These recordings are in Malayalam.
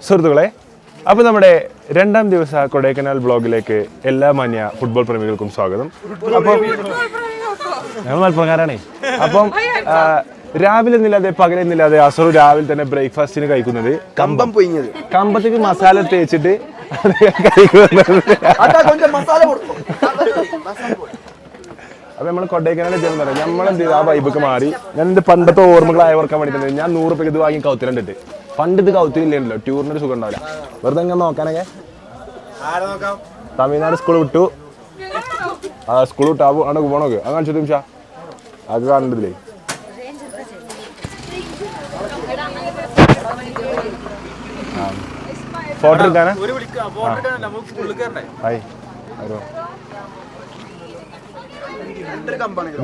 സുഹൃത്തുക്കളെ, അപ്പോൾ നമ്മുടെ രണ്ടാം ദിവസ കൊടൈക്കനാൽ ബ്ലോഗിലേക്ക് എല്ലാ മാന്യ ഫുട്ബോൾ പ്രേമികൾക്കും സ്വാഗതം. അപ്പം ഞങ്ങൾ മലപ്പുറക്കാരാണേ. അപ്പം രാവിലെ എന്നില്ലാതെ പകലെന്നില്ലാതെ അസറു രാവിലെ തന്നെ ബ്രേക്ക്ഫാസ്റ്റിന് കഴിക്കുന്നത് കമ്പം പൊയിഞ്ഞത്, കമ്പത്തേക്ക് മസാല തേച്ചിട്ട് കഴിക്കുന്നത്. അപ്പൊ നമ്മൾ കൊടൈക്കനാലിൽ ചെന്ന് നമ്മളെന്ത് ചെയ്ത് ആ വൈബൊക്കെ മാറി. ഞാൻ എന്റെ പണ്ടത്തെ ഓർമ്മകളായി ഓർക്കാൻ വേണ്ടിയിട്ട് ഞാൻ 100 രൂപയ്ക്ക് ഇത് വാങ്ങി കൗത്തിലുണ്ടിട്ട്. പണ്ട് ഇത് കൗത്തിലില്ലല്ലോ, ട്യൂറിനൊരു സുഖം ഉണ്ടാവില്ല. വെറുതെ എങ്ങനെ നോക്കാനൊക്കെ. തമിഴ്നാട് സ്കൂൾ വിട്ടു, സ്കൂൾ വിട്ടു ആണ് പോണോക്ക്. അത് കാണിച്ചു നിമിഷ അത് കാണണ്ടില്ലേ. Photo എടുക്കാനാ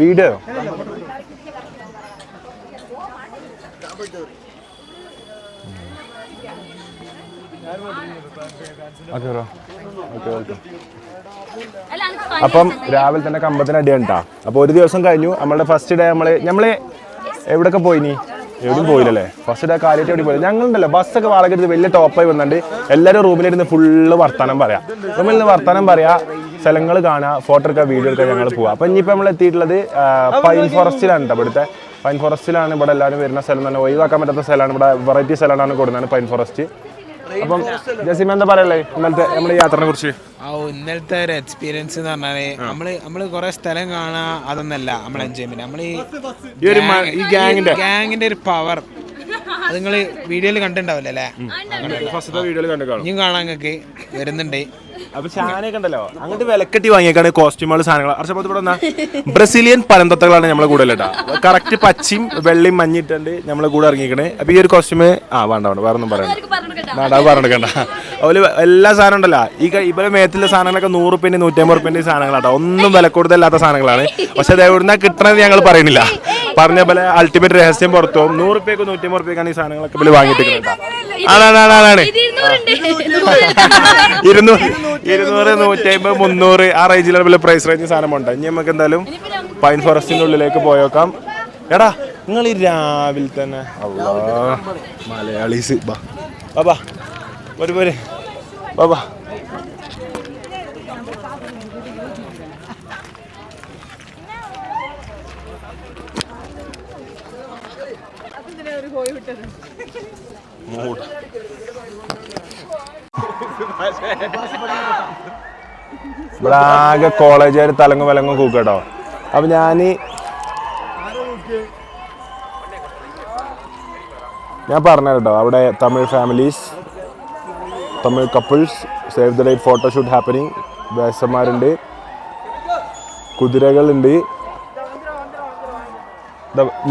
video. അപ്പം രാവിലെ തന്നെ കമ്പത്തിന് അടിയാണ് കേട്ടോ. അപ്പോൾ ഒരു ദിവസം കഴിഞ്ഞു. നമ്മളുടെ ഫസ്റ്റ് ഡേ നമ്മള് എവിടെയൊക്കെ പോയിനി? എവിടെയും പോയില്ലല്ലേ. ഫസ്റ്റ് ഡേ കാര്യമായിട്ട് എവിടെ പോയില്ല. ഞങ്ങളുണ്ടല്ലോ ബസ്സൊക്കെ വാടക എടുത്ത് വലിയ ടോപ്പായി വന്നിട്ട് എല്ലാവരും റൂമിലിരുന്ന് ഫുള്ള് വർത്താനം പറയാം. റൂമിൽ നിന്ന് വർത്താനം പറയാ, സ്ഥലങ്ങൾ കാണുക, ഫോട്ടോ എടുക്കുക, വീഡിയോ എടുക്കുക, ഞങ്ങൾ പോവാം. അപ്പം ഇനിയിപ്പോൾ നമ്മൾ എത്തിയിട്ടുള്ളത് പൈൻ ഫോറസ്റ്റിലാണ് കേട്ടോ. ഇവിടുത്തെ പൈൻ ഫോറസ്റ്റിലാണ് ഇവിടെ എല്ലാവരും വരുന്ന സ്ഥലം തന്നെ. ഒഴിവാക്കാൻ പറ്റാത്ത സ്ഥലമാണ്. ഇവിടെ വെറൈറ്റി സ്ഥലമാണ് കൊടുക്കുന്നത് പൈൻ ഫോറസ്റ്റ്. അപ്പം ജസീമ എന്താ പറയല്ലേ ഇന്നലത്തെ നമ്മുടെ യാത്രനെ കുറിച്ച്? ഇന്നലത്തെ ഒരു എക്സ്പീരിയൻസ് എന്ന് പറഞ്ഞാല് നമ്മള് കൊറേ സ്ഥലം കാണാ, അതൊന്നല്ല നമ്മളെ എൻജോയ്മെന്റ്. നമ്മള് ഈ ഗാങ്ങിന്റെ ഒരു പവർ അത് നിങ്ങള് വീഡിയോയില് കണ്ടിട്ടുണ്ടാവില്ലേ അല്ലേ? ഇനിയും കാണാൻ നിങ്ങൾക്ക് വരുന്നുണ്ട്. അപ്പൊ ചാനയൊക്കെ ഉണ്ടല്ലോ അങ്ങോട്ട് വിലക്കെട്ടി വാങ്ങിയേക്കാണ് കോസ്റ്റ്യൂമുകൾ, സാധനങ്ങൾ. അർച്ചപ്പത്ത് ഇവിടെ ബ്രസീലിയൻ പരന്തത്തകളാണ് നമ്മളെ കൂടെ കേട്ടോ. കറക്റ്റ് പച്ചയും വെള്ളയും മഞ്ഞിട്ടുണ്ട് നമ്മളെ കൂടെ ഇറങ്ങിക്കണേ. അപ്പൊ ഈ ഒരു കോസ്റ്റ്യൂം വേണ്ട വേറെ ഒന്നും പറയണ്ട, പറഞ്ഞെടുക്കണ്ട. അതുപോലെ എല്ലാ സാധനം ഉണ്ടല്ലോ ഇവരെ മേത്തിലെ സാധനങ്ങളൊക്കെ 100 രൂപ 150 രൂപ സാധനങ്ങളാട്ടോ. ഒന്നും വില കൂടുതലാത്ത സാധനങ്ങളാണ്. പക്ഷെ അത് എവിടുന്നാ കിട്ടണത് ഞങ്ങൾ പറയുന്നില്ല. പറഞ്ഞ പോലെ അൾട്ടിമേറ്റ് രഹസ്യം പുറത്തു പോകും. 100 രൂപയ്ക്ക് 150 രൂപയ്ക്കാണ് ഈ സാധനങ്ങളൊക്കെ ഇവര് വാങ്ങിയിട്ട് കേട്ടോ. ആണ് 200, 150, 300 ആ റേഞ്ചിലുള്ള പ്രൈസ് റേഞ്ച് സാധനമുണ്ട്. ഇനി നമുക്ക് എന്തായാലും പൈൻ ഫോറസ്റ്റിന്റെ ഉള്ളിലേക്ക് പോയേക്കാം. എടാ നിങ്ങൾ ഈ രാവിലെ തന്നെ മലയാളീസ് ബാബാ പോരെ ബാബാ. ഇവിടെ ആകെ കോളേജുകാർ തലങ്ങും വിലങ്ങും കൂക്കട്ടോ. അപ്പൊ ഞാൻ പറഞ്ഞു കേട്ടോ, അവിടെ Tamil families, Tamil couples, save the date photoshoot happening, വേസന്മാരുണ്ട്, കുതിരകളുണ്ട്.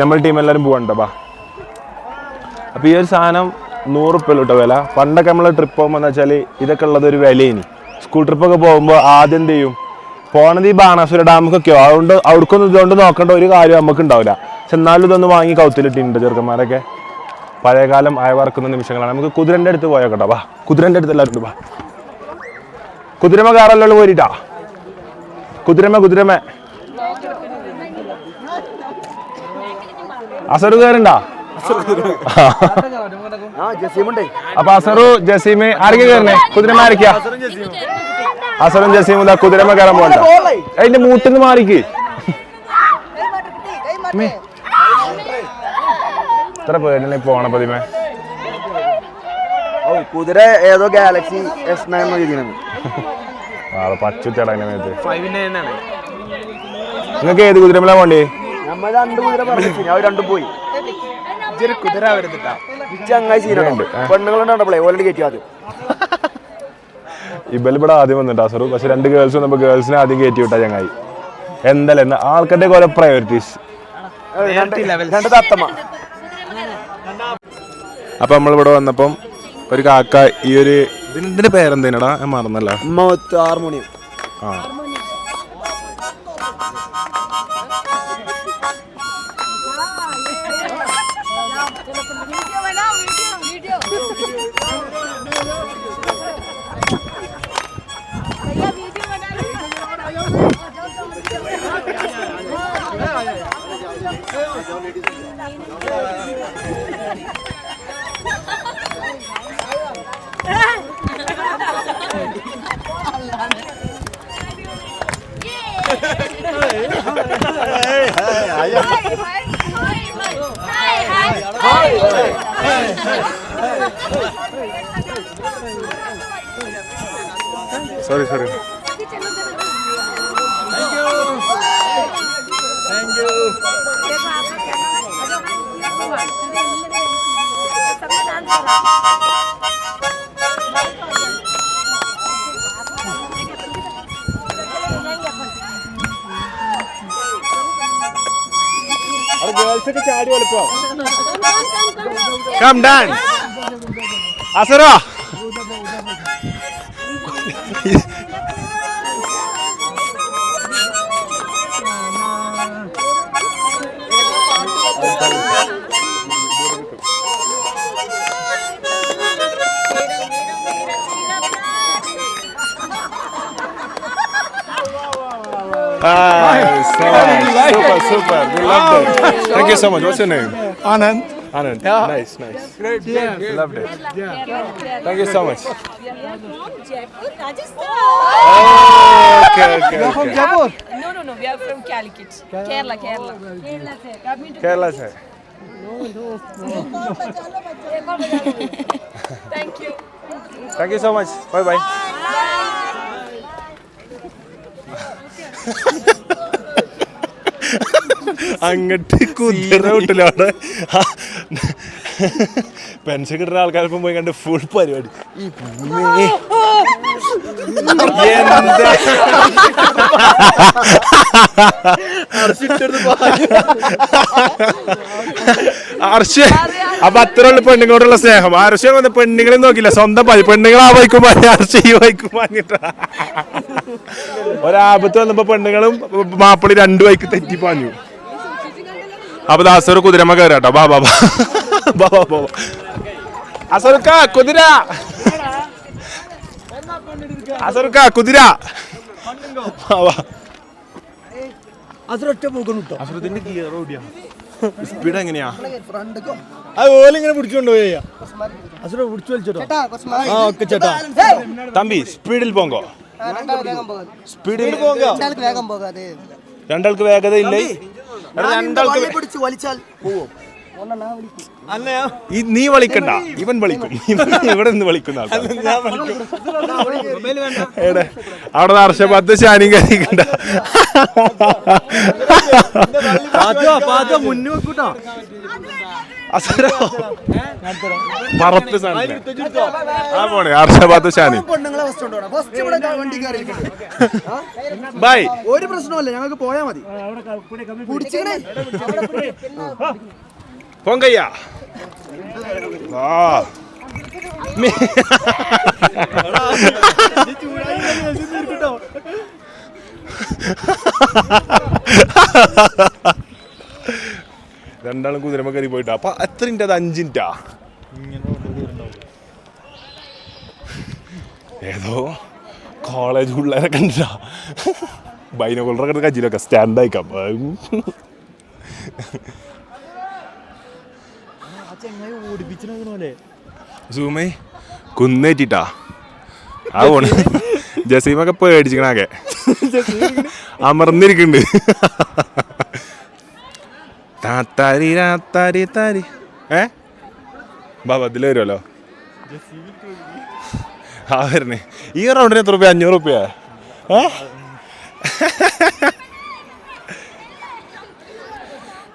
നമ്മൾ ടീം എല്ലാവരും പോകണ്ടോ ബാ. അപ്പൊ ഈ ഒരു സാധനം 100 രൂപ കേട്ടോ വില. പണ്ടൊക്കെ നമ്മൾ ട്രിപ്പ് പോകുമ്പോൾ എന്ന് വെച്ചാൽ ഇതൊക്കെ ഉള്ളത് ഒരു വിലയിനി. സ്കൂൾ ട്രിപ്പൊക്കെ പോകുമ്പോൾ ആദ്യം എന്ത് ചെയ്യും, പോണത് ഈ ബാണാസുര ഡാമൊക്കെയോ. അതുകൊണ്ട് അവിടേക്കൊന്നും ഇതുകൊണ്ട് നോക്കേണ്ട ഒരു കാര്യം നമുക്ക് ഉണ്ടാവില്ല. പക്ഷെ എന്നാലും ഇതൊന്ന് വാങ്ങി കൗത്തിലിട്ടിട്ടുണ്ട് ചെറുക്കന്മാരൊക്കെ. പഴയകാലം അയവറക്കുന്ന നിമിഷങ്ങളാണ്. നമുക്ക് കുതിരൻ്റെ അടുത്ത് പോയാൽ കേട്ടോ ബാ. കുതിരൻ്റെ അടുത്ത് എല്ലാവരും ബാ. കുതിരമ കാറല്ലോ പോരിട്ടാ. കുതിരമ അസറു കയറുണ്ടാ? അപ്പൊ അസറു ജസീമ് ആരൊക്കെ കയറണേ? കുതിരമ ആരൊക്കെയാ? അസറും ജസീമും കുതിരമ കയറാൻ പോകണ്ട. അതിന്റെ മൂട്ടിന്ന് മാറിക്ക്. എത്ര പേരിനെ പോണ പതിമേ? കുതിര ഏതോ ഗാലക്സി S9 പച്ചുത്തേടാ. നിങ്ങൾക്ക് ഏത് കുതിരമല പോണ്ടേ? നമ്മൾ 2 കുതിര പറഞ്ഞു, ഞാൻ 2 പോയി. കുതിര വരുന്നുണ്ട് പെണ്ണുങ്ങളുണ്ടേ ഓൾറെഡി കയറ്റി. ആദ്യം ഇവിടെ ആദ്യം വന്നിട്ട് അസറു. പക്ഷെ 2 ഗേൾസ് വന്നപ്പോ ഗേൾസിനെ ആദ്യം കയറ്റി വിട്ടാ ചങ്ങായി. എന്തായാലും ആൾക്കാരുടെ ഓരോ പ്രയോറിറ്റീസ്. അപ്പൊ നമ്മളിവിടെ വന്നപ്പം ഒരു കാക്ക ഈ ഒരു ഇതിന്റെ പേരെന്തേനടാ ഞാൻ മറന്നല്ല. ഹാർമോണിയം. Sorry sorry. ഗേൾസൊക്കെ ചാടി വലിപ്പോ. Come dance. അസറോ super. We loved it. Thank you so much. What's your name? Anand. Anand. Yeah. Nice. Great. Yeah. Loved it. Thank you so much. Jaipur, Rajasthan. Okay. From Jaipur. No. We are from Calicut. Kerala. Kerala se. Thank you. Thank you so much. Bye. അങ്ങട്ട് കുതിര വിട്ടില്ല അവിടെ. പെൻഷൻ കിട്ടുന്ന ആൾക്കാരൊപ്പം പോയി കണ്ട് ഫുൾ പരിപാടി. എന്താ അർഷ അപ്പൊ അത്രയുള്ള പെണ്ണുങ്ങളോടുള്ള സ്നേഹം. അർഷൻ വന്ന് പെണ്ണുങ്ങളെ നോക്കില്ല, സ്വന്തം പെണ്ണുങ്ങൾ ആ വൈക്കും പാഞ്ഞ അർഷ ഈ വൈക്കും പാഞ്ഞിട്ടാ. ഒരാപത്ത് വന്നപ്പോ പെണ്ണുങ്ങളും മാപ്പിളി രണ്ടു വൈക്ക് തെറ്റി പാഞ്ഞു. അപ്പൊ ദാസർ കുതിരമ്മ കയറാട്ടോ. ബാ അസറുക്ക കുതിര. അസറുക്ക കുതിര. അസറത്തിന്റെ ഗിയർ ഓടിയാ. സ്പീഡ് എങ്ങനെയാ? അത് ഓലിങ്ങനെ പിടിച്ചോണ്ടുപോയി. പിടിച്ചു വലിച്ചോ. തമ്പി സ്പീഡിൽ പോങ്കോ. സ്പീഡിൽ രണ്ടാൾക്ക് വേഗത ഇല്ലേ? രണ്ടാൾക്ക് നീ വിളിക്കണ്ട, ഇവൻ വിളിക്കും. ഇവിടെ നിന്ന് വിളിക്കുന്ന അവിടെ ഹർഷബാദ് ഷാനിങ് കഴിക്കണ്ട. പറത്ത് ആ പോണേ ഹർഷബാദ് ഷാനി. ബൈ. ഒരു പ്രശ്നമല്ല, ഞങ്ങൾക്ക് പോയാ മതി. പൊങ്കയ്യ. രണ്ടാളും കുതിരമ്മ കയറി പോയിട്ടാ. അപ്പൊ എത്ര മിനിറ്റ്? അത് 5 മിനിറ്റാ. ഏതോ കോളേജ് പിള്ളേരൊക്കെ ഉണ്ടാ. ബൈനോക്കുളറൊക്കെ കച്ചിലൊക്കെ സ്റ്റാൻഡായിക്കാം. സൂമേ കുന്നേറ്റിട്ടാ ആ പോണ്. ജസീമൊക്കെ പേടിച്ചിക്കണാകെ അമർന്നിരിക്കുന്നുണ്ട്. ബാബ അതിൽ വരുമല്ലോ. ആ വരണേ. ഈ റൗണ്ടിന് എത്ര റുപ്യ? 500 റുപ്യ.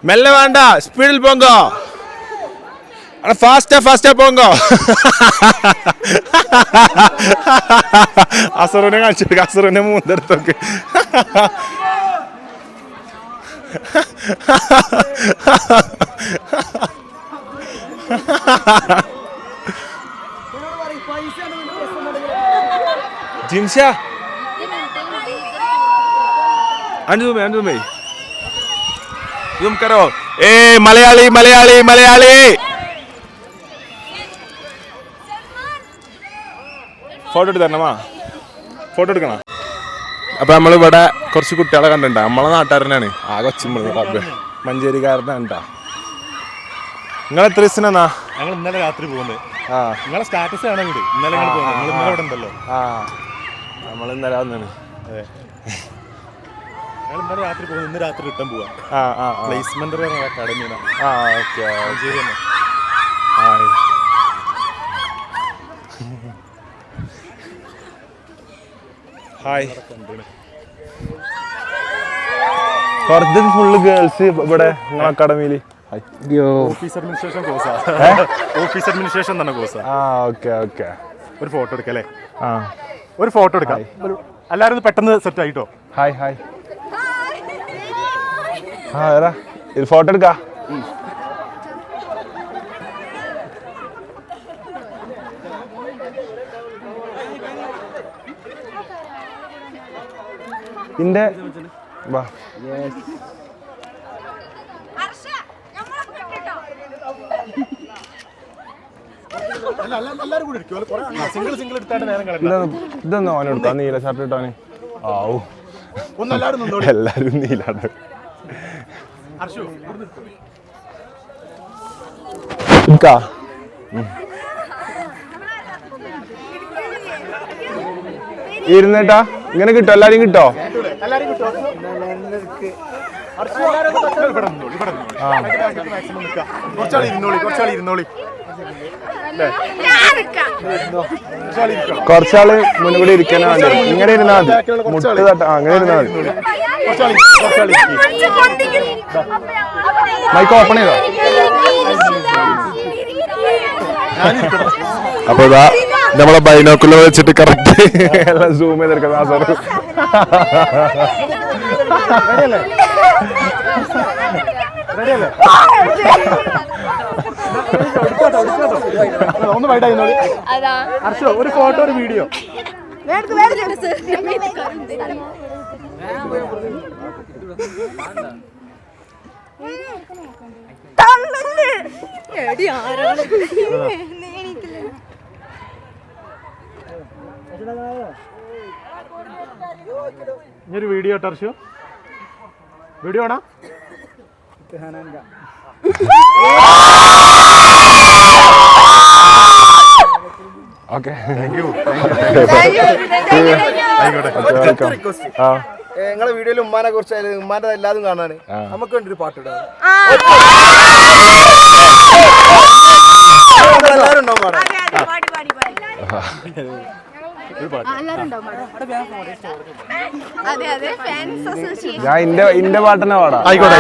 മെല്ലെ വേണ്ട, സ്പീഡിൽ പോങ്കോ. ഫാസ്റ്റാ പോങ്കോ. അസറുനെ കാണിച്ചു. അസറുനെ മൂന്നെടുത്തൊക്കെ. ജിംഷ അനുമേ കരോ. മലയാളി ഫോട്ടോ എടുത്ത് തരണമാ. ഫോട്ടോ എടുക്കണോ? അപ്പൊ നമ്മളിവിടെ കുറച്ച് കുട്ടികളെ കണ്ടിട്ടുണ്ടാ. നമ്മളെ നാട്ടുകാരനാണ്. ആ കൊച്ചുമ്പ മഞ്ചേരിക്കാരനാണ്. നിങ്ങൾ എത്ര ദിവസത്തിനാ? ഞങ്ങൾ ഇന്നലെ രാത്രി പോകുന്നത്. നിങ്ങളെ സ്റ്റാറ്റസ് ആണ് ഇന്നലെ ഇവിടെ ഉണ്ടല്ലോ. നമ്മൾ ഇന്നലെ വന്നാണ്. ഞങ്ങൾ ഇന്നലെ രാത്രി പോകുന്നു, ഇന്ന് രാത്രി റിട്ടേൺ പോവാം. പ്ലേസ്മെന്റ് അക്കാഡമിയാണ്. ഹായ്. കുറച്ച് ഫുള്ള് ഗേൾസ് ഇവിടെ നിങ്ങളെ അക്കാഡമിയിൽ. ഓഫീസ് അഡ്മിനിസ്ട്രേഷൻ കോഴ്സാ. ഓഫീസ് അഡ്മിനിസ്ട്രേഷൻ തന്നെ കോഴ്സാ. Okay okay. ഒരു ഫോട്ടോ എടുക്കാം അല്ലേ? ഒരു ഫോട്ടോ എടുക്കാം. എല്ലാവരും പെട്ടെന്ന് സെറ്റ് ആയിട്ടോ. Hi hi. ഇത് ഫോട്ടോ എടുക്കാം. ഇന്റെ വാ. ഇതൊന്നും ഓനെടുത്താ നീല ഷർട്ട് ഇട്ടോന്. ആവൂ എല്ലാരും നീലാണ്. ഇരുന്നേട്ടാ ഇങ്ങനെ കിട്ടോ? എല്ലാരും കിട്ടോ? കുറച്ചാള് മുൻകൂടി ഇരിക്കാനാ. ഇങ്ങനെ ഇരുന്നാ മതി. മുട്ട് തട്ട അങ്ങനെ ഇരുന്നാ മതി. മൈക്ക് ഓപ്പൺ ചെയ്തോ? അപ്പൊ ഇതാ നമ്മളെ ബൈനോക്കുലർ വെച്ചിട്ട് കറക്റ്റ് എല്ലാം സൂം ചെയ്തെടുക്കുന്ന ആ സാർ. ഒന്ന് വൈഡായിരുന്നോളി. ഒരു ഫോട്ടോ ഒരു വീഡിയോ. ഇനിയൊരു വീഡിയോ ടർഷോ. വീഡിയോ ആണോ? ഓക്കെ. നിങ്ങളെ വീഡിയോയിൽ ഉമ്മാനെ കുറിച്ച് ഉമ്മാന്റെ എല്ലാതും കാണാന് നമുക്ക് വേണ്ടി ഒരു പാട്ട് ഇടാം. എല്ലാവരും ഉണ്ടാവും. ഞാൻ ഇന്റെ പാട്ടന്നെ പാടാം. ആയിക്കോട്ടെ.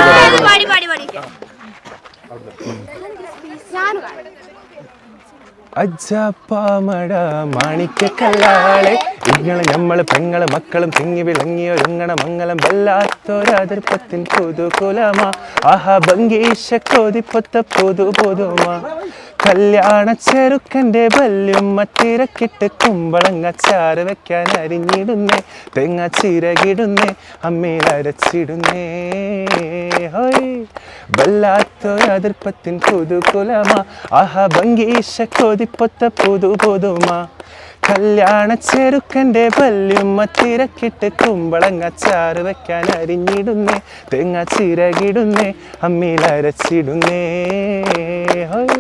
അജ്ജാപ്പാമട മാണിക്കല്ലാളെ ഇങ്ങളെ നമ്മള് പെങ്ങള് മക്കളും തിങ്ങി വിളങ്ങിയൊരുങ്ങണ മംഗളം വല്ലാത്തൊരതിർപ്പത്തിൻ പുതുകുലമാ. ആഹാ ഭംഗീശ കോതിപ്പൊത്ത പുതു പുതുമാ. കല്യാണ ചെറുക്കൻ്റെ വല്യുമ്മ തിരക്കിട്ട് കുമ്പളങ്ങച്ചാറ് വെക്കാൻ അരിഞ്ഞിടുന്നേ. തെങ്ങ ചിരകിടുന്നേ അമ്മയിൽ അരച്ചിടുന്നേ. ഹോയ് വല്ലാത്തൊരതിർപ്പത്തിൻ പുതുകുലമാ. ആഹാ ഭംഗീശ കോതിപ്പൊത്ത പുതു പുതുമാ. കല്യാണ ചെറുക്കൻ്റെ വല്യുമ്മ തിരക്കിട്ട് കുമ്പളങ്ങച്ചാറ് വെക്കാൻ അരിഞ്ഞിടുന്നേ. തെങ്ങ ചിരകിടുന്നേ അമ്മയിൽ അരച്ചിടുന്നേ. ഹോയ്.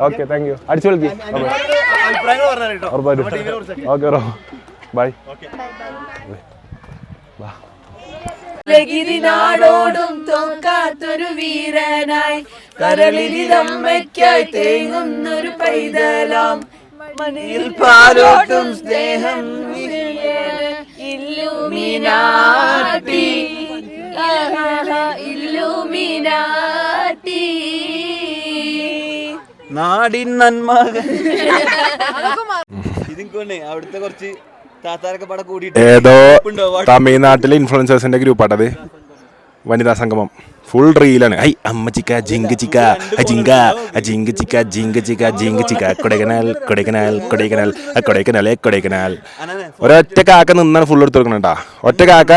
Okay thank you. അടിച്ചു വിളിക്ക്. ഉറപ്പായിട്ടും. Okay bro bye. നാടോടും തോക്കാത്തൊരു വീരനായി കരളിരിതമ്മയ്ക്കായി തേങ്ങുന്നൊരു പൈതലാം മണിയിൽ പാലോട്ടും സ്നേഹം ഇല്ലുമിനാട്ടി ഇല്ലുമിനാട്ടി നാടിൻ നന്മകൾ. ഇതിനെ അവിടുത്തെ കുറച്ച് ഏതോ തമിഴ്നാട്ടിലെ ഇൻഫ്ലുവൻസേഴ്സിന്റെ ഗ്രൂപ്പാട്ടത്. വനിതാ സംഗമം ഫുൾ റീലാണ്. ഐ അമ്മ ചിക്ക ജിങ്ക് ചിക്ക ജിങ്ക ജിങ്ക് ചിക്ക ജിങ്ക് ചിക്ക ജിങ്ക് ചിക്ക കൊടൈക്കനാൽ കൊടൈക്കനാൽ കൊടൈക്കനാൽ കൊടൈക്കനാലേ കൊടൈക്കനാൽ. ഒരൊറ്റ കാക്ക നിന്നാണ് ഫുൾ എടുത്ത് കൊടുക്കണ. ഒറ്റ കാക്ക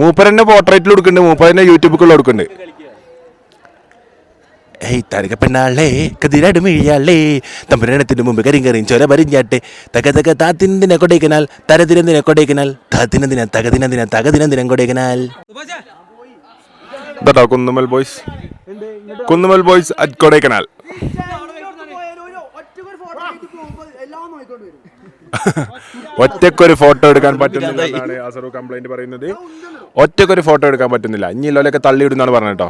മൂപ്പരന്നെ പോർട്രേറ്റിൽ കൊടുക്കുന്നുണ്ട്, മൂപ്പരന്നെ യൂട്യൂബിൽ കൊടുക്കുന്നുണ്ട്. ഏയ് തരക പെണ്ണാളേ കതിരടുമിഴിയാളേ തമ്പുരാനത്തിന് മുമ്പ് കരിങ്കറിയും ചൊര പരിഞ്ഞാട്ടെ തക തക താത്തിനെ കൊടൈക്കനാൽ തരതിനെന്തിനെ കൊടൈക്കനാൽ താത്തിനെന്തിനാ തകതിനെന്തിനാ തകതിനെന്തിനും കൊടൈക്കനാൽ. ഇതാട്ടോ Kunnumal boys. Kunnumal boys at Kodaikanal. ഒറ്റക്കൊരു ഫോട്ടോ എടുക്കാൻ പറ്റുന്നില്ല എന്നാണ് അസറു കംപ്ലൈന്റ് പറയുന്നത്. ഒറ്റക്കൊരു ഫോട്ടോ എടുക്കാൻ പറ്റുന്നില്ല. ഇനി ഇല്ലോലൊക്കെ തള്ളിയിടുന്നാണ് പറഞ്ഞിട്ടോ.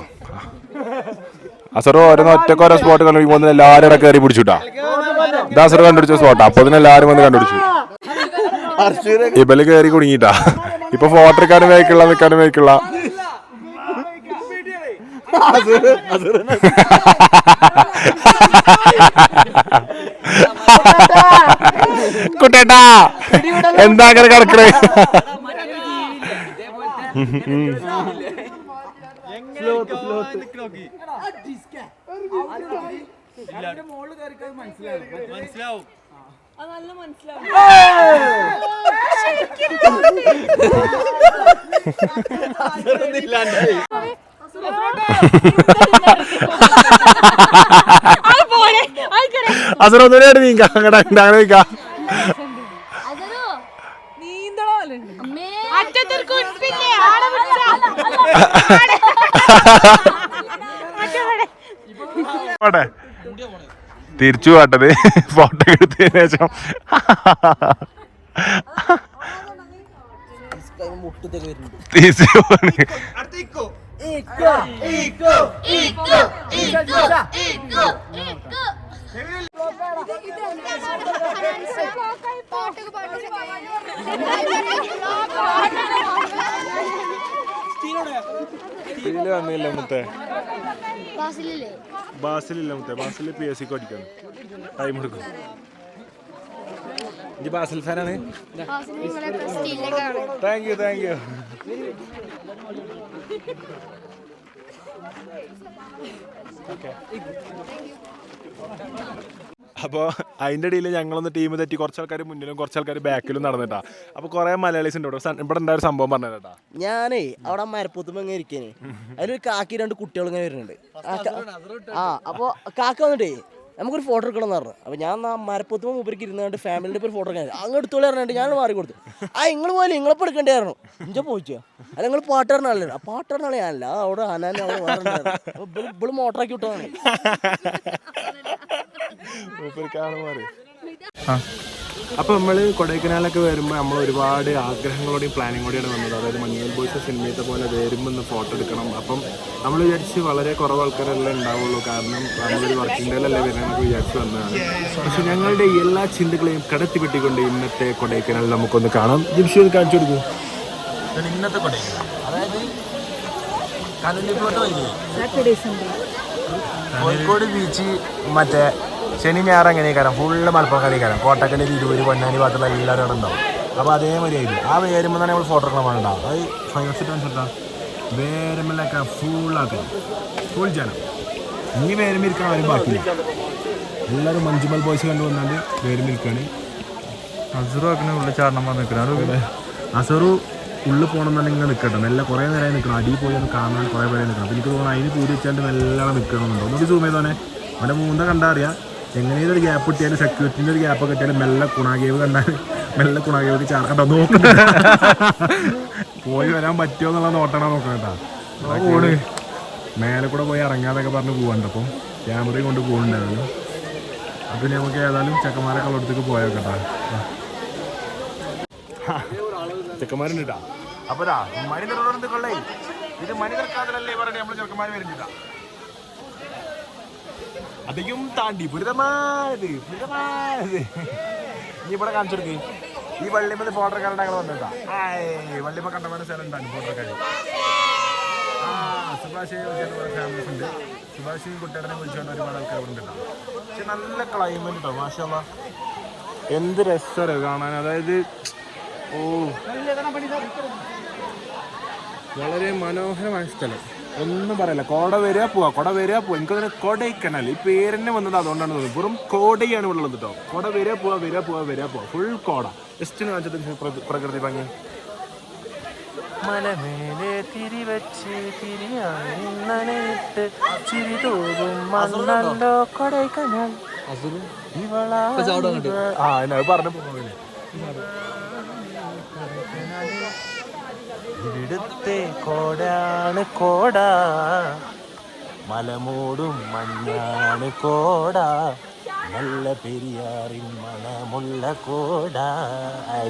അസറു ഓരോന്ന് ഒറ്റക്കോരോ സ്പോട്ട് കണ്ടുപിടിക്കുമ്പോൾ എല്ലാവരും ഇവിടെ കയറി പിടിച്ചുട്ടാ. ഇത് അസറു കണ്ടുപിടിച്ച സ്പോട്ടാ. അപ്പൊ അതിന് എല്ലാവരും വന്ന് കണ്ടുപിടിച്ചു. ഇബല് കയറി കുടുങ്ങിട്ടാ. ഇപ്പൊ ഫോട്ടോ എടുക്കാനും വേക്കുള്ള നിൽക്കാനും വേക്കുള്ള കുട്ടേട്ടാ എന്താ അങ്ങനെ കിടക്കണേ? അസറൊന്നുകൂടെ നീക്കാം അങ്ങനെ നീക്കാം. തിരിച്ചു പോട്ടത് ഫോട്ടോ എടുത്തതിന് ശേഷം തിരിച്ചു പോണ്. വന്നില്ല മുത്തേ, ബാസിലില്ല മുത്തേ. ബാസിൽ PSC പഠിക്കണം, ടൈം എടുക്കും. ഈ ബാസിൽ ഫാനാണ്. Thank you thank you. അപ്പോൾ അതിൻ്റെ ഇടയിൽ ഞങ്ങളൊന്ന് ടീം തെറ്റി കുറച്ച് ആൾക്കാർ മുന്നിലും കുറച്ച് ആൾക്കാർ ബാക്കിലും നടന്നിട്ടാ. അപ്പോൾ കുറേ മലയാളീസ് ഉണ്ട് ഇവിടെ ഉണ്ടായ ഒരു സംഭവം പറഞ്ഞേട്ടാ. ഞാനേ അവിടെ മരപ്പൊത്തുമ്പോ ഇങ്ങനെ ഇരിക്കേനെ, അതിലൊരു കാക്കി 2 കുട്ടികൾ ഇങ്ങനെ വരുന്നുണ്ട്. അപ്പോൾ കാക്ക വന്നിട്ടേ നമുക്കൊരു ഫോട്ടോ എടുക്കണം എന്ന് പറഞ്ഞു. അപ്പോൾ ഞാൻ മരപ്പൊത്തുമ്പോൾ മൂപ്പർക്ക് ഇരുന്നുകൊണ്ട് ഫാമിലിൻ്റെ ഇപ്പോൾ ഒരു ഫോട്ടോ എടുക്കാൻ അങ്ങ് എടുത്തോളി പറഞ്ഞിട്ട് ഞാൻ മാറി കൊടുത്തു. നിങ്ങൾ പോലെ നിങ്ങളിപ്പോൾ എടുക്കേണ്ടായിരുന്നു. ഇഞ്ചോ പോയിച്ചോ അല്ല നിങ്ങൾ പാട്ടുകാരനാളല്ലേ? ആ പാട്ടുകാരനാളെ ഞാനല്ല, അവിടെ അനാനെ അവിടെ വേറെ ഇപ്പോൾ മോട്ടറാക്കി വിട്ടതാണ്. അപ്പോൾ നമ്മൾ കൊടൈക്കനാലൊക്കെ വരുമ്പോൾ നമ്മൾ ഒരുപാട് ആഗ്രഹങ്ങളോടെയും പ്ലാനിങ്ങോടെയാണ് വന്നത്. അതായത് മഞ്ഞൾ ബോയ്സ് സിനിമയത്തെ പോലെ വരുമ്പോൾ ഒന്ന് ഫോട്ടോ എടുക്കണം. അപ്പം നമ്മൾ വിചാരിച്ച് വളരെ കുറവ് ആൾക്കാരെല്ലാം ഉണ്ടാവുള്ളൂ, കാരണം നമ്മളൊരു വർക്കിംഗ് ഡേയിലല്ലേ വരുന്നതെന്നൊക്കെ വിചാരിച്ച് വന്നതാണ്. പക്ഷെ ഞങ്ങളുടെ എല്ലാ ചിന്തകളെയും കടത്തിപ്പെട്ടിക്കൊണ്ട് ഇന്നത്തെ കൊടൈക്കനാൽ നമുക്കൊന്ന് കാണാം. ജിംഷി കാണിച്ചു കൊടുക്കും. ഇന്നത്തെ കൊടൈക്കനാൽ അതായത് കോഴിക്കോട് ബീച്ച് മറ്റേ ശനി ഞായർ എങ്ങനെയൊക്കെ ഫുള്ള് മലപ്പുറക്കാരിക്കാരം. കോട്ടക്കല്, തിരൂര്, പൊന്നാനി ഭാഗത്തുള്ള എല്ലാവരും അവിടെ ഉണ്ടാവും. അപ്പോൾ അതേമാതിരി ആയിരുന്നു. ആ വേരുമ്പോൾ തന്നെ നമ്മൾ ഫോട്ടോ എടുക്കണം വേണ്ടാവും. അത് ഫൈനൽ കാണിച്ചിട്ടാ വേരുമ്പോഴൊക്കെ ഫുള്ളാക്കണം, ഫുൾ ജനം. ഇനി വേരുമ്പിരിക്കാൻ ആരും ബാക്കിയില്ല. എല്ലാവരും മഞ്ജുമൽ ബോയ്സ് കണ്ടു വന്നാണ്ട് വേരുമ്പിരിക്കാണ്. അസറു അങ്ങനെ ഉള്ളിൽ ചാടണം നിൽക്കണം. അസറു ഉള്ളിൽ പോകണമെന്നുണ്ടെങ്കിൽ ഇങ്ങനെ നിൽക്കട്ടെ. നല്ല കുറേ നേരമായി നിൽക്കണം. അടിയിൽ പോയി ഒന്ന് കാണാൻ കുറേ പേരെ നിൽക്കണം. അപ്പോൾ എനിക്ക് തോന്നുന്നു അതിന് കൂടി വെച്ചാണ്ട് നല്ലോണം നിൽക്കണമെന്നുണ്ടോ. ഒന്നുകൂടി സൂം ചെയ്തോനെ. അവൻ്റെ മൂന്ന കണ്ടാൽ അറിയാം. എങ്ങനെയൊരു ഗ്യാപ്പ് കിട്ടിയാലും സെക്യൂരിറ്റിൻ്റെ ഒരു ഗ്യാപ്പൊക്കെ കിട്ടിയാലും മെല്ലെ കുണാഗേവ് കണ്ടാൽ മെല്ലെ കുണാഗേവ് ചാർക്കട്ടോ നോക്കണ്ട. പോയി വരാൻ പറ്റുമോ എന്നുള്ള നോട്ടണ നോക്കണം കേട്ടോ. മേലെ കൂടെ പോയി ഇറങ്ങാതൊക്കെ പറഞ്ഞ് പോകണ്ട. അപ്പം ക്യാമറയും കൊണ്ട് പോകുന്നുണ്ടായിരുന്നു. അപ്പം നമുക്ക് ഏതായാലും ചെക്കന്മാരെ കളടുത്തേക്ക് പോയേക്കട്ടാ. ചെക്കന്മാരുണ്ട് കേട്ടോ. അപ്പോൾ മണി കൊള്ളേ ഇത് മണി തീർക്കാതല്ലേ പറഞ്ഞ് നമ്മൾ ചെറുക്കന്മാർ വരുന്നില്ല. അധികം താണ്ടി പുരിതമായത് ഇനി ഇവിടെ കാണിച്ചു കൊടുക്ക്. ഈ വള്ളിമത് ഫോട്ടോക്കാരുടെ ഞങ്ങൾ വന്നിട്ടാ. വള്ളിമ കണ്ടമാനം സ്ഥലം ഉണ്ടാണ് ഫോട്ടോക്കാര്. സുഭാഷ് ഫാമിലീസ് ഉണ്ട്. സുഭാഷ് കുട്ടികളെ വിളിച്ചുകൊണ്ട് ഒരുപാട് ആൾക്കാർ ഇവിടെ ഉണ്ട്. പക്ഷെ നല്ല ക്ലൈമറ്റ് കേട്ടോ, മാഷാല്ലാ. എന്ത് രസമാണ് കാണാൻ. അതായത് വളരെ മനോഹരമായ സ്ഥലം, ഒന്നും പറയല്ല. കോട വരിക പോവാ, കൊട വരിക പോവാ. എനിക്കതിന് കൊടൈക്കനാൽ ഈ പേരെന്നെ വന്നത് അതുകൊണ്ടാണ് തോന്നുന്നത്. വെറും കോടയാണ് ഇവിടെ ഉള്ളത് കേട്ടോ. കൊട വരിക പോവാ, വരിക പോവാ, വരിക പോവാ, ഫുൾ കോട. ജസ്റ്റ് കാണിച്ചത് പ്രകൃതി ഭംഗി. മലമേലെ തിരിവച്ച് തിരിയാനിട്ട് ചിരി തോകും മണ്ണല്ലോ കൊടൈക്കനാൽ. പറഞ്ഞു പോകുന്നില്ലേ. ഇവിടുത്തെ കോടാണ് കോട, മലമൂടും മഞ്ഞാണ് കോട, നല്ല പെരിയാറിൻ മണമുള്ള കോട.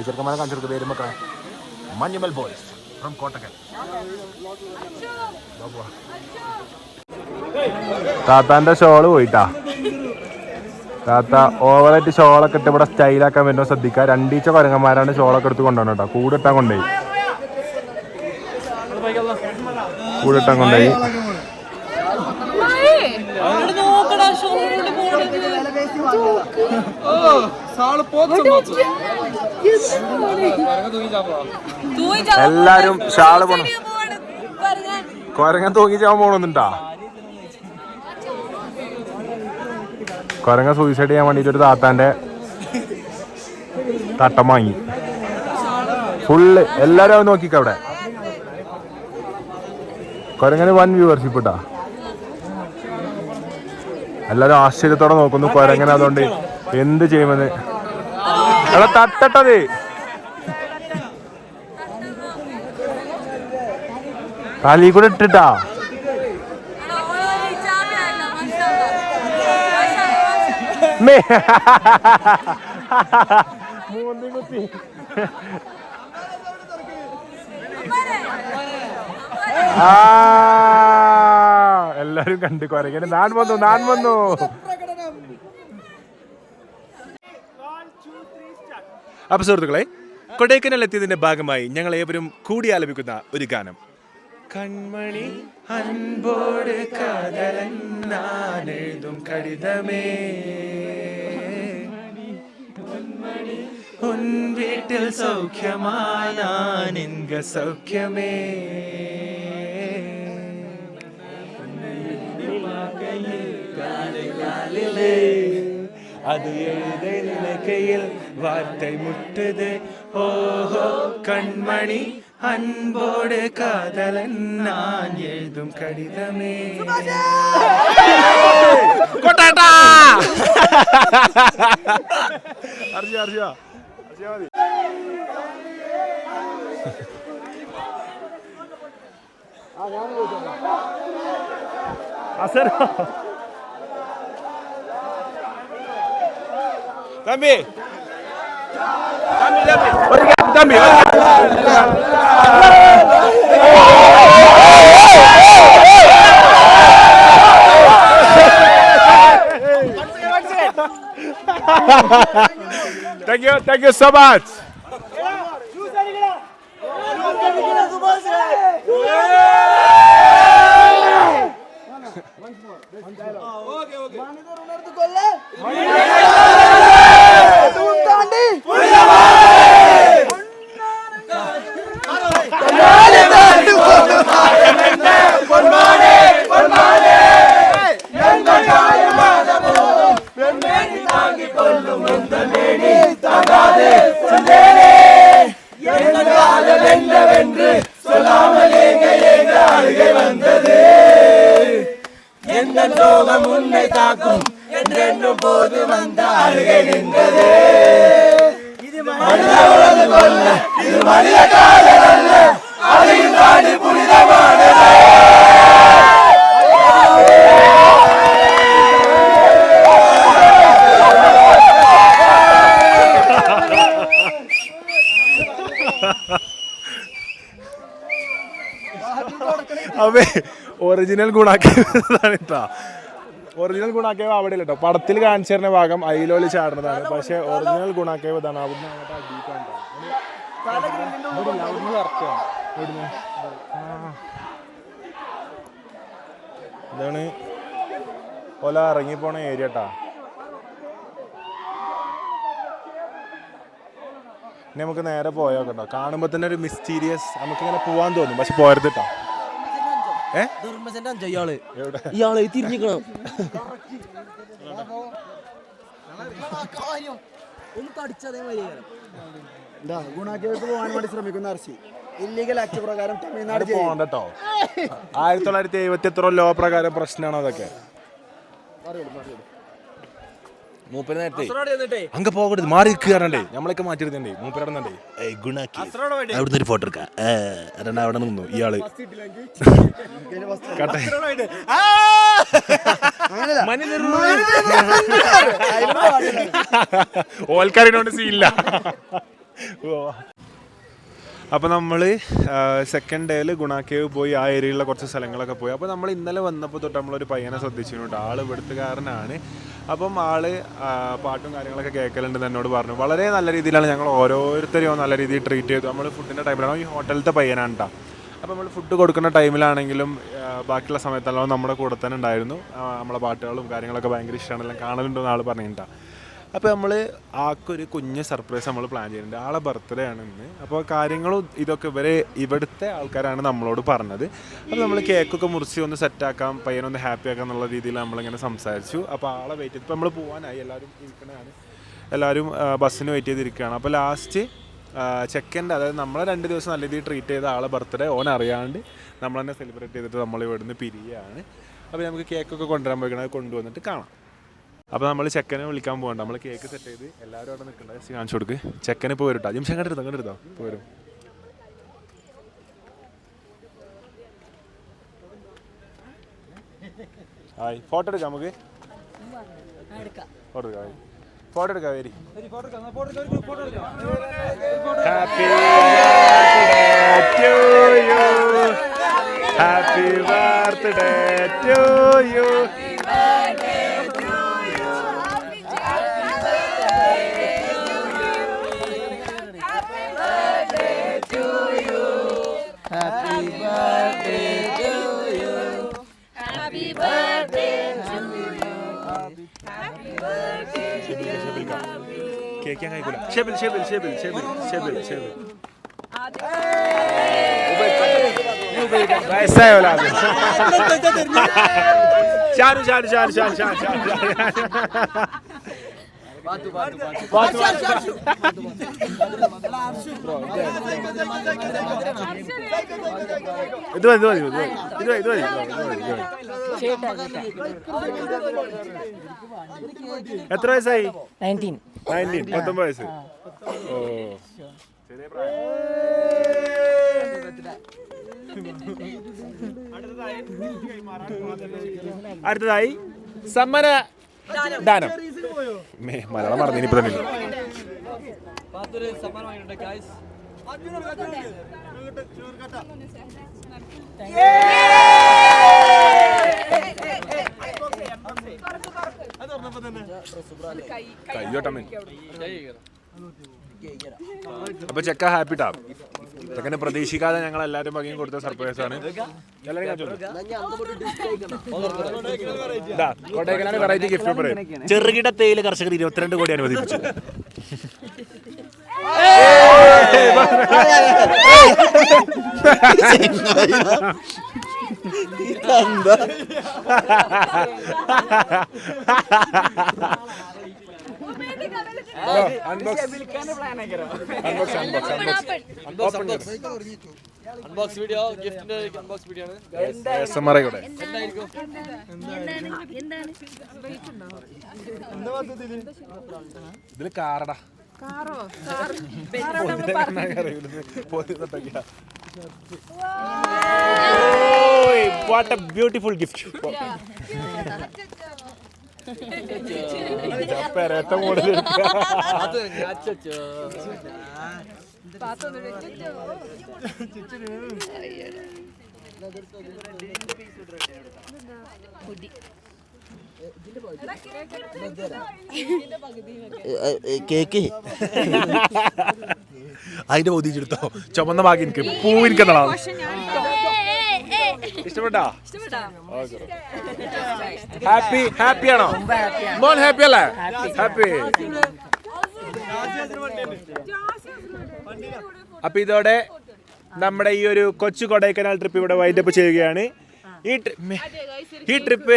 ചെറുക്കന്മാരെ കാണിച്ചെടുക്ക പേര് മക്കളെ. Manjummel boys from Kottakkal. താത്താന്റെ ഷോള് പോയിട്ടാ. താത്ത ഓവറായിട്ട് ഷോളൊക്കെ ഇട്ട് ഇവിടെ സ്റ്റൈലാക്കാൻ വരുമ്പോൾ ശ്രദ്ധിക്കുക. രണ്ടീച്ച കൊരങ്ങന്മാരാണ് ഷോളൊക്കെ എടുത്ത് കൊണ്ടുപോകണം കേട്ടോ. കൂടിട്ടാൻ കൊണ്ടുപോയി. എല്ലാരും ഷാള് പോണം. കൊരങ്ങൻ തൂങ്ങി ചാവാൻ പോണെന്നുണ്ടാ. കൊരങ്ങ സൂയിസൈഡ് ചെയ്യാൻ വേണ്ടിട്ട് ഒരു താത്താന്റെ തട്ടം വാങ്ങി. ഫുള്ള് എല്ലാരും അത് നോക്കിക്ക. അവിടെ കൊരങ്ങനെ 1 വ്യൂവർഷിപ്പ് ഇട്ടാ. എല്ലാരും ആശ്ചര്യത്തോടെ നോക്കുന്നു കൊരങ്ങനെ. അതുകൊണ്ട് എന്ത് ചെയ്യുമെന്ന്. എടാ തട്ടട്ടത്. കാലി കൂടെ ഇട്ടിട്ടാ. എല്ലാരും കണ്ട് കൊരങ്ങനെ. ഞാൻ വന്നു. അപ്പൊ സുഹൃത്തുക്കളെ, കൊടൈക്കനാൽ എത്തിയതിന്റെ ഭാഗമായി ഞങ്ങൾ ഏവരും കൂടി ആലപിക്കുന്ന ഒരു ഗാനം. കൺമണി അൻപോട് കാതലെഴുതും കടിതമേ, ഉൻ വീട്ടിൽ സൗഖ്യമാനാനിൻക സൗഖ്യമേ, அது எழுத நினைக்கையில் வார்த்தை முட்டுது. ஓஹோ கண்மணி அன்போடு காதலன் நான் எழுதும் கடிதமே. കൊട്ടാട്ടാ. അർജിയ മതി. അസറോ തമ്പി Thank you so much. അവേ ഒറിജിനൽ ഗുണാക്കിയതാണ് കേട്ടോ. ഒറിജിനൽ ഗുണാക്കേവ് അവിടെ ഇല്ല കേട്ടോ. പടത്തിൽ കാണിച്ചു തരുന്ന ഭാഗം അയിലോല് ചാടുന്നതാണ്. പക്ഷെ ഒറിജിനൽ ഗുണാക്കേവ് ഇതാണ്. അവിടുന്ന് അങ്ങോട്ട് അടിയിട്ടാണ്. ഇതാണ് ഓല ഇറങ്ങിപ്പോണ ഏരിയ കേട്ടാ. ഇനി നമുക്ക് നേരെ പോയോക്കട്ടോ. കാണുമ്പോ തന്നെ ഒരു മിസ്റ്റീരിയസ്, നമുക്കിങ്ങനെ പോവാൻ തോന്നും. പക്ഷെ പോരുത് കേട്ടോ. ഇയാളെ തിരിഞ്ഞിക്കണം. ഗുണാക്കേക്ക് പോകാൻ വേണ്ടി ശ്രമിക്കുന്ന അർച്ചി ഇല്ലീഗൽ ആക്ട് പ്രകാരം തമിഴ്നാട് പോകണ്ടോ. 1970 ലോ പ്രകാരം പ്രശ്നമാണ് അതൊക്കെ. മൂപ്പര് നേരത്തെ അങ്ങ് പോകരുത് മാറി നിൽക്കുകയാണല്ലേ നമ്മളൊക്കെ മാറ്റിയിരുന്നേ മൂപ്പരടന്നേ ഗുണാക്കി അവിടുന്ന് ഒരു ഫോട്ടോ എടുക്കാം അവിടെ നിന്നു ഇയാള് ഓൽക്കാരിനോണ്ട് സീനില്ല. അപ്പോൾ നമ്മൾ സെക്കൻഡ് ഡേയിൽ ഗുണാക്കേവ് പോയി ആ ഏരിയയിലുള്ള കുറച്ച് സ്ഥലങ്ങളൊക്കെ പോയി. അപ്പോൾ നമ്മൾ ഇന്നലെ വന്നപ്പോൾ തൊട്ട് നമ്മളൊരു പയ്യനെ ശ്രദ്ധിച്ചിട്ടുണ്ട്. ആൾ ഇവിടുത്തുകാരനാണ്. അപ്പം ആൾ പാട്ടും കാര്യങ്ങളൊക്കെ കേൾക്കലുണ്ടെന്ന് എന്നോട് പറഞ്ഞു. വളരെ നല്ല രീതിയിലാണ് ഞങ്ങൾ ഓരോരുത്തരെയും നല്ല രീതിയിൽ ട്രീറ്റ് ചെയ്തു. നമ്മൾ ഫുഡിൻ്റെ ടൈമിലാണ് ഈ ഹോട്ടലിലത്തെ പയ്യനാണ് കേട്ടോ. അപ്പോൾ നമ്മൾ ഫുഡ് കൊടുക്കുന്ന ടൈമിലാണെങ്കിലും ബാക്കിയുള്ള സമയത്തെല്ലാം നമ്മുടെ കൂടെ തന്നെ ഉണ്ടായിരുന്നു. നമ്മളെ പാട്ടുകളും കാര്യങ്ങളൊക്കെ ഭയങ്കര ഇഷ്ടമാണ്, എല്ലാം കാണലുണ്ടെന്ന് ആൾ പറഞ്ഞിട്ടുണ്ടാണ്. അപ്പോൾ നമ്മൾ ആൾക്കൊരു കുഞ്ഞ് സർപ്രൈസ് നമ്മൾ പ്ലാൻ ചെയ്യുന്നുണ്ട്. ആളെ ബർത്ത്ഡേ ആണ് ഇന്ന്. അപ്പോൾ കാര്യങ്ങളും ഇതൊക്കെ ഇവിടുത്തെ ആൾക്കാരാണ് നമ്മളോട് പറഞ്ഞത്. അപ്പോൾ നമ്മൾ കേക്കൊക്കെ മുറിച്ച് ഒന്ന് സെറ്റാക്കാം, പയ്യനൊന്ന് ഹാപ്പി ആക്കാം എന്നുള്ള രീതിയിൽ നമ്മളിങ്ങനെ സംസാരിച്ചു. അപ്പോൾ ആളെ വെയിറ്റ് ചെയ്ത് ഇപ്പോൾ നമ്മൾ പോകാനായി, എല്ലാവരും ഇരിക്കണതാണ്, എല്ലാവരും ബസ്സിന് വെയിറ്റ് ചെയ്തിരിക്കുകയാണ്. അപ്പോൾ ലാസ്റ്റ് ചെക്കൻ്റെ, അതായത് നമ്മളെ 2 ദിവസം നല്ല രീതിയിൽ ട്രീറ്റ് ചെയ്ത ആളെ ബർത്ത്ഡേ ഓൻ അറിയാണ്ട് നമ്മൾ തന്നെ സെലിബ്രേറ്റ് ചെയ്തിട്ട് നമ്മൾ ഇവിടുന്ന് പിരിയാണ്. അപ്പോൾ നമുക്ക് കേക്കൊക്കെ കൊണ്ടുവരാൻ പോയിക്കണം, അത് കൊണ്ടുവന്നിട്ട് കാണാം. അപ്പോൾ നമ്മൾ ചെക്കനെ വിളിക്കാൻ പോകണ്ട, നമ്മൾ കേക്ക് സെറ്റ് ചെയ്ത് എല്ലാവരും അവിടെ നിൽക്കണ്ട, കാണിച്ചു കൊടുക്ക്. ചെക്കന് ഇപ്പോൾ വരും കേട്ടോ. ജിംഷൻ കണ്ടെടുത്തോ ഇപ്പോൾ വരും. ഹായ്, ഫോട്ടോ എടുക്കാം നമുക്ക്, ഫോട്ടോ എടുക്കാം വരി. Happy birthday to you. കേൾക്കാൻ കഴിക്കൂല. ഷെബിൽ വയസ്സായോല. ഷാരു ഇത് മതി. എത്ര വയസ്സായി? 19 വയസ്സ്. ഓ ചെറിയ പ്രായം. അടുത്തതായി സമ്മാന ദാനം. മലയാളം മറന്നു ഇപ്പൊ തന്നെ. അപ്പൊ ചെക്ക ഹാപ്പി ടാ. ചെക്കനെ പ്രതീക്ഷിക്കാതെ ഞങ്ങൾ എല്ലാവരും ഭംഗിയും കൊടുത്ത സർപ്രൈസ് ആണ്. കോട്ടയക്കലാണ് വെറൈറ്റി ഗിഫ്റ്റ് പറയും. ചെറുകിട തേയില കർഷകർ 22 കോടി അനുവദിപ്പിച്ചു. അൺബോക്സ് വീഡിയോ, ഗിഫ്റ്റിന്റെ അൺബോക്സ് വീഡിയോ ആണ്. ഇതില് കാറടാ. What a beautiful gift. Cake അതിന്റെ ബോധിച്ചെടുത്തോ. ചുമന്ന ബാക്കി എനിക്ക് പൂ ഇരിക്കുന്നതാണ്. ഇഷ്ടപ്പെട്ടാ? ഹാപ്പി ആണോ മോൻ? ഹാപ്പി അല്ലേ? ഹാപ്പി. അപ്പൊ ഇതോടെ നമ്മുടെ ഈ ഒരു കൊച്ചു കൊടൈക്കനാൽ ട്രിപ്പ് ഇവിടെ വൈൻഡപ്പ് ചെയ്യുകയാണ്. ഈ ട്രിപ്പ്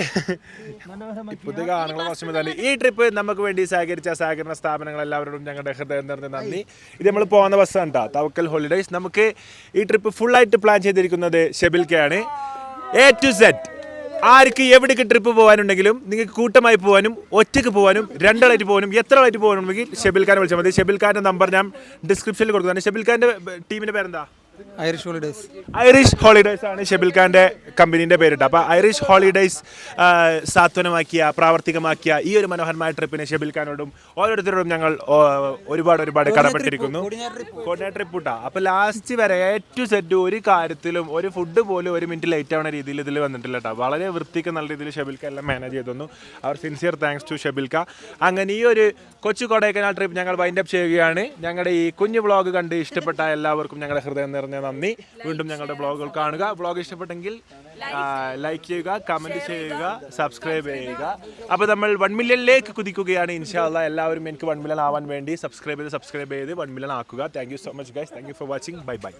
പുതിയ ആണുങ്ങളെ മോശം തന്നെ. ഈ ട്രിപ്പ് നമുക്ക് വേണ്ടി സഹകരിച്ച സഹകരണ സ്ഥാപനങ്ങൾ എല്ലാവരോടും ഞങ്ങളുടെ ഹൃദയം നിറഞ്ഞ നന്ദി. ഇത് നമ്മൾ പോകുന്ന ബസ്സാണ് കേട്ടോ, തവക്കൽ ഹോളിഡേയ്സ്. നമുക്ക് ഈ ട്രിപ്പ് ഫുള്ളായിട്ട് പ്ലാൻ ചെയ്തിരിക്കുന്നത് ഷെബിൽക്കയാണ്. A to Z ആർക്ക് എവിടേക്ക് ട്രിപ്പ് പോകാനുണ്ടെങ്കിലും നിങ്ങൾക്ക് കൂട്ടമായി പോകാനും ഒറ്റയ്ക്ക് പോകാനും രണ്ടാളായിട്ട് പോകാനും എത്ര ആളായിട്ട് പോകാനുണ്ടെങ്കിൽ ഷെബിൽ ഖാനെ വിളിച്ചാൽ മതി. ഷെബിൽ ഖാൻ്റെ നമ്പർ ഞാൻ ഡിസ്ക്രിപ്ഷനിൽ കൊടുക്കുന്നതാണ്. ഷെബിൽ ഖാൻ്റെ ടീമിൻ്റെ പേരെന്താ? Irish holidays. ഐറിഷ് ഹോളിഡേയ്സ് ആണ് ഷെബിൽ ഖാൻ്റെ കമ്പനീൻ്റെ പേരിട്ട്. അപ്പോൾ ഐറിഷ് ഹോളിഡേയ്സ് സാത്വനമാക്കിയ പ്രാവർത്തികമാക്കിയ ഈ ഒരു മനോഹരമായ ട്രിപ്പിന് ഷെബിൽ ഖാനോടും ഓരോരുത്തരോടും ഞങ്ങൾ ഒരുപാട് കടപ്പെട്ടിരിക്കുന്നു. കോർഡിനേറ്റർ ട്രിപ്പ് ഇട്ടാ. അപ്പോൾ ലാസ്റ്റ് വരെ ഏറ്റവും സെറ്റ് ഒരു കാര്യത്തിലും ഒരു ഫുഡ് പോലും ഒരു മിനിറ്റ് ലേറ്റ് ആവുന്ന രീതിയിൽ ഇതിൽ വന്നിട്ടില്ല കേട്ടോ. വളരെ വൃത്തിക്ക് നല്ല രീതിയിൽ ഷെബിൽ ഖാൻ എല്ലാം മാനേജ് ചെയ്തു തന്നു. അവർ sincere thanks to Shebil Khan. അങ്ങനെ ഈ ഒരു കൊച്ചു കൊടൈക്കനാൽ ട്രിപ്പ് ഞങ്ങൾ വൈൻഡപ്പ് ചെയ്യുകയാണ്. ഞങ്ങളുടെ ഈ കുഞ്ഞു വ്ളോഗ് കണ്ട് ഇഷ്ടപ്പെട്ട എല്ലാവർക്കും ഞങ്ങളുടെ ഹൃദയം നിറഞ്ഞ നന്ദി. വീണ്ടും ഞങ്ങളുടെ വ്ളോഗുകൾ കാണുക. വ്ളോഗ് ഇഷ്ടപ്പെട്ടെങ്കിൽ ലൈക്ക് ചെയ്യുക, കമൻറ്റ് ചെയ്യുക, സബ്സ്ക്രൈബ് ചെയ്യുക. അപ്പോൾ നമ്മൾ 1 മില്യണിലേക്ക് കുതിക്കുകയാണ് ഇൻഷാ അല്ലാഹ്. എല്ലാവരും എനിക്ക് 1 മില്യൺ ആവാൻ വേണ്ടി സബ്സ്ക്രൈബ് ചെയ്ത് 1 മില്യൺ ആക്കുക. Thank you so much guys. Thank you for watching. Bye bye.